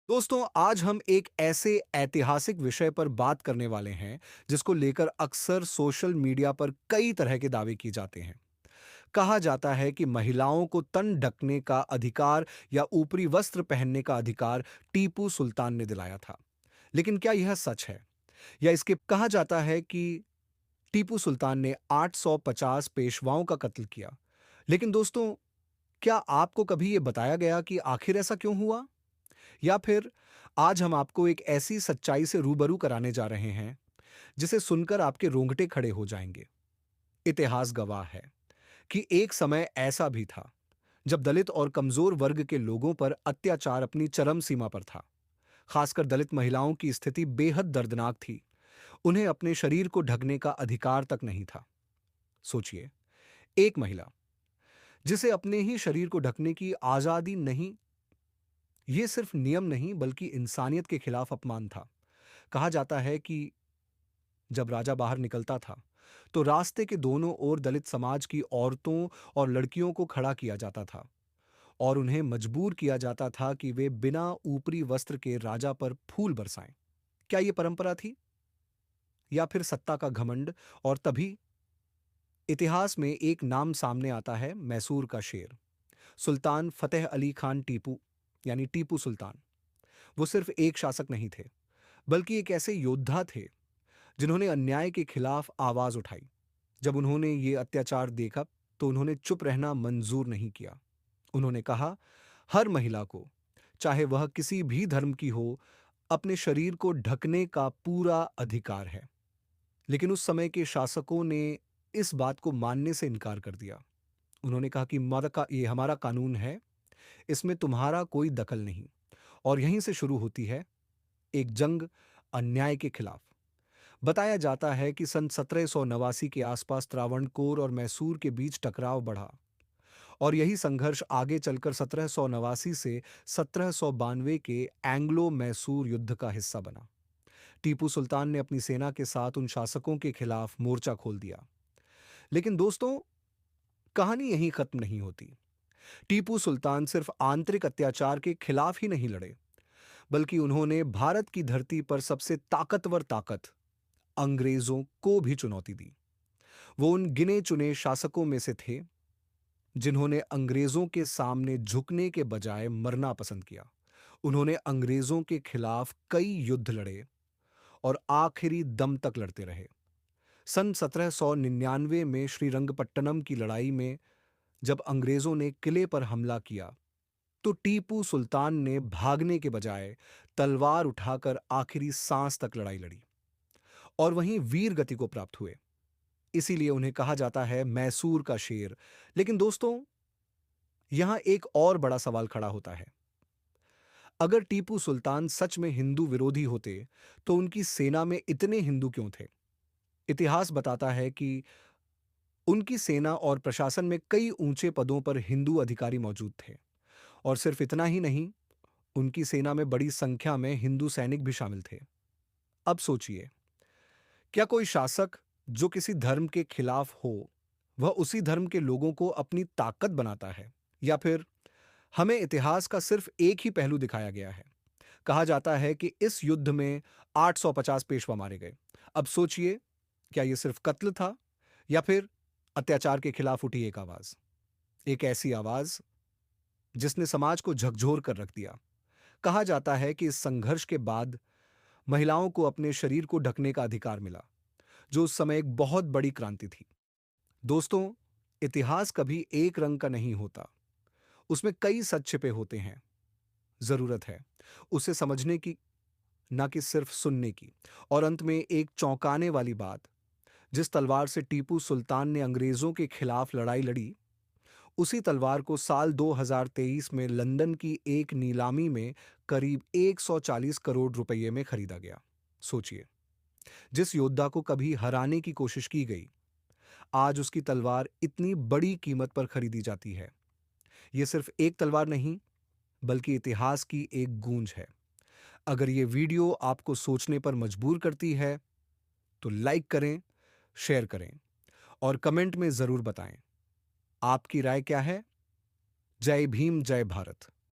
दोस्तों, आज हम एक ऐसे ऐतिहासिक विषय पर बात करने वाले हैं जिसको लेकर अक्सर सोशल मीडिया पर कई तरह के दावे किए जाते हैं। कहा जाता है कि महिलाओं को तन ढकने का अधिकार या ऊपरी वस्त्र पहनने का अधिकार टीपू सुल्तान ने दिलाया था। लेकिन क्या यह सच है? या इसके कहा जाता है कि टीपू सुल्तान ने 850 पेशवाओं का कत्ल किया। लेकिन दोस्तों, क्या आपको कभी यह बताया गया कि आखिर ऐसा क्यों हुआ? या फिर आज हम आपको एक ऐसी सच्चाई से रूबरू कराने जा रहे हैं जिसे सुनकर आपके रोंगटे खड़े हो जाएंगे। इतिहास गवाह है कि एक समय ऐसा भी था जब दलित और कमजोर वर्ग के लोगों पर अत्याचार अपनी चरम सीमा पर था। खासकर दलित महिलाओं की स्थिति बेहद दर्दनाक थी। उन्हें अपने शरीर को ढकने का अधिकार तक नहीं था। सोचिए, एक महिला जिसे अपने ही शरीर को ढकने की आजादी नहीं, ये सिर्फ नियम नहीं बल्कि इंसानियत के खिलाफ अपमान था। कहा जाता है कि जब राजा बाहर निकलता था तो रास्ते के दोनों ओर दलित समाज की औरतों और लड़कियों को खड़ा किया जाता था और उन्हें मजबूर किया जाता था कि वे बिना ऊपरी वस्त्र के राजा पर फूल बरसाएं। क्या यह परंपरा थी या फिर सत्ता का घमंड? और तभी इतिहास में एक नाम सामने आता है, मैसूर का शेर, सुल्तान फतेह अली खान टीपू, यानी टीपू सुल्तान। वो सिर्फ एक शासक नहीं थे, बल्कि एक ऐसे योद्धा थे जिन्होंने अन्याय के खिलाफ आवाज उठाई। जब उन्होंने ये अत्याचार देखा तो उन्होंने चुप रहना मंजूर नहीं किया। उन्होंने कहा, हर महिला को, चाहे वह किसी भी धर्म की हो, अपने शरीर को ढकने का पूरा अधिकार है। लेकिन उस समय के शासकों ने इस बात को मानने से इनकार कर दिया। उन्होंने कहा कि ये हमारा कानून है, इसमें तुम्हारा कोई दखल नहीं। और यहीं से शुरू होती है एक जंग अन्याय के खिलाफ। बताया जाता है कि सन 1789 के आसपास त्रावणकोर और मैसूर के बीच टकराव बढ़ा और यही संघर्ष आगे चलकर 1789 से 1792 के एंग्लो मैसूर युद्ध का हिस्सा बना। टीपू सुल्तान ने अपनी सेना के साथ उन शासकों के खिलाफ मोर्चा खोल दिया। लेकिन दोस्तों, कहानी यहीं खत्म नहीं होती। टीपू सुल्तान सिर्फ आंतरिक अत्याचार के खिलाफ ही नहीं लड़े, बल्कि उन्होंने भारत की धरती पर सबसे ताकतवर ताकत अंग्रेजों को भी चुनौती दी। वो उन गिने चुने शासकों में से थे जिन्होंने अंग्रेजों के सामने झुकने के बजाय मरना पसंद किया। उन्होंने अंग्रेजों के खिलाफ कई युद्ध लड़े और आखिरी दम तक लड़ते रहे। सन 1799 में श्रीरंगपट्टनम की लड़ाई में जब अंग्रेजों ने किले पर हमला किया तो टीपू सुल्तान ने भागने के बजाय तलवार उठाकर आखिरी सांस तक लड़ाई लड़ी और वहीं वीर गति को प्राप्त हुए। इसीलिए उन्हें कहा जाता है मैसूर का शेर। लेकिन दोस्तों, यहां एक और बड़ा सवाल खड़ा होता है। अगर टीपू सुल्तान सच में हिंदू विरोधी होते तो उनकी सेना में इतने हिंदू क्यों थे? इतिहास बताता है कि उनकी सेना और प्रशासन में कई ऊंचे पदों पर हिंदू अधिकारी मौजूद थे। और सिर्फ इतना ही नहीं, उनकी सेना में बड़ी संख्या में हिंदू सैनिक भी शामिल थे। अब सोचिए, क्या कोई शासक जो किसी धर्म के खिलाफ हो, वह उसी धर्म के लोगों को अपनी ताकत बनाता है? या फिर हमें इतिहास का सिर्फ एक ही पहलू दिखाया गया है? कहा जाता है कि इस युद्ध में 850 पेशवा मारे गए। अब सोचिए, क्या यह सिर्फ कत्ल था या फिर अत्याचार के खिलाफ उठी एक आवाज? एक ऐसी आवाज जिसने समाज को झकझोर कर रख दिया। कहा जाता है कि इस संघर्ष के बाद महिलाओं को अपने शरीर को ढकने का अधिकार मिला, जो उस समय एक बहुत बड़ी क्रांति थी। दोस्तों, इतिहास कभी एक रंग का नहीं होता, उसमें कई सच छिपे होते हैं। जरूरत है उसे समझने की, ना कि सिर्फ सुनने की। और अंत में एक चौंकाने वाली बात, जिस तलवार से टीपू सुल्तान ने अंग्रेजों के खिलाफ लड़ाई लड़ी, उसी तलवार को साल 2023 में लंदन की एक नीलामी में करीब 140 करोड़ रुपए में खरीदा गया। सोचिए, जिस योद्धा को कभी हराने की कोशिश की गई, आज उसकी तलवार इतनी बड़ी कीमत पर खरीदी जाती है। यह सिर्फ एक तलवार नहीं, बल्कि इतिहास की एक गूंज है। अगर यह वीडियो आपको सोचने पर मजबूर करती है, तो लाइक करें, शेयर करें और कमेंट में जरूर बताएं आपकी राय क्या है। जय भीम, जय भारत।